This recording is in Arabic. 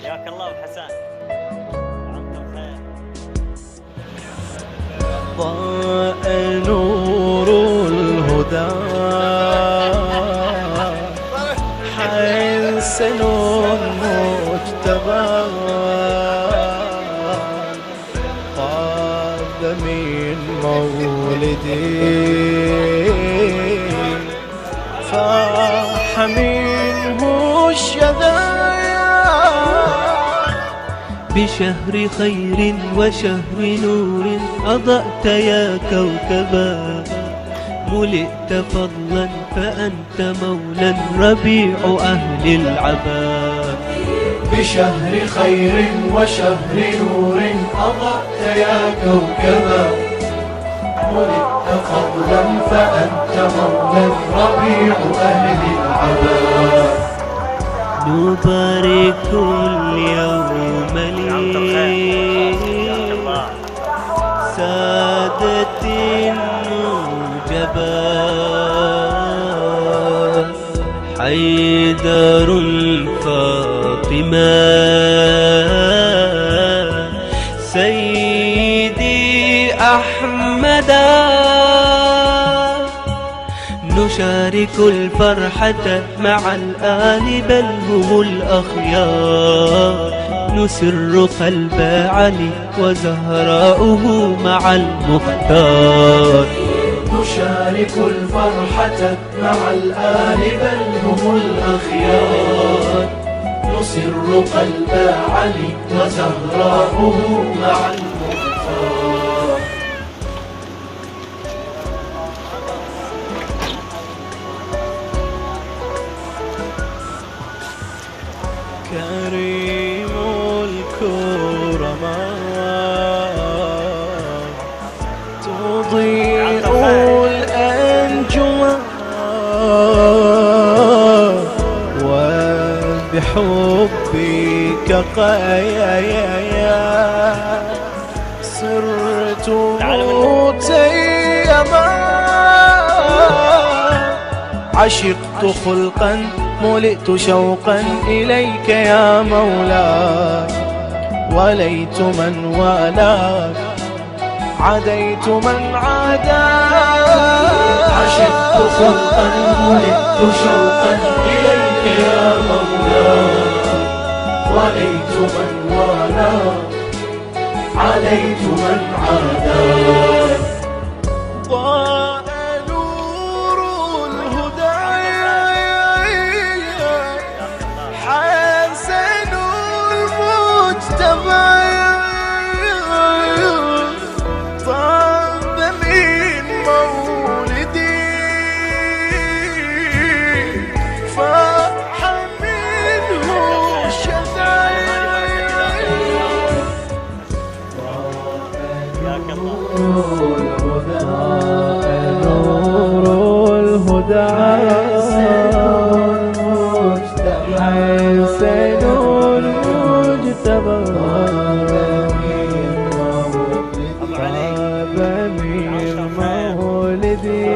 حياك الله ابو حسن، وانتم بخير. ضاء نور الهدى حسن مجتبى طاب من مولدي فاح منه الشذايا بشهر خير وشهر نور أضأت يا كوكبا ملئت فضلا فأنت مولا ربيع أهل العبا. بشهر خير وشهر نور أضأت يا كوكبا ملئت فضلا فأنت مولا ربيع أهل العبا. نبارك اليوم لسادة النجبا حيدر فاطمة سيدي أحمدا نشارك الفرحة مع الآل بل هم الأخيار نسر قلب علي وزهراؤه مع المختار. نشارك الفرحة مع الآل بل هم الأخيار نسر قلب علي وزهراؤه مع المختار. كريم الكرماء تضيء الأنجما وبحبك قيايا صرت متيما عشقت خلقا ملئت شوقا إليك يا مولاي وليت من والاك عديت من عاداك. عشقت خلقا ملئت شوقا إليك يا مولاي وليت من والاك عديت من عاداك. طاب من مولدي فاح منه الشذايا. نور الهدى حسن المجتبى مولدي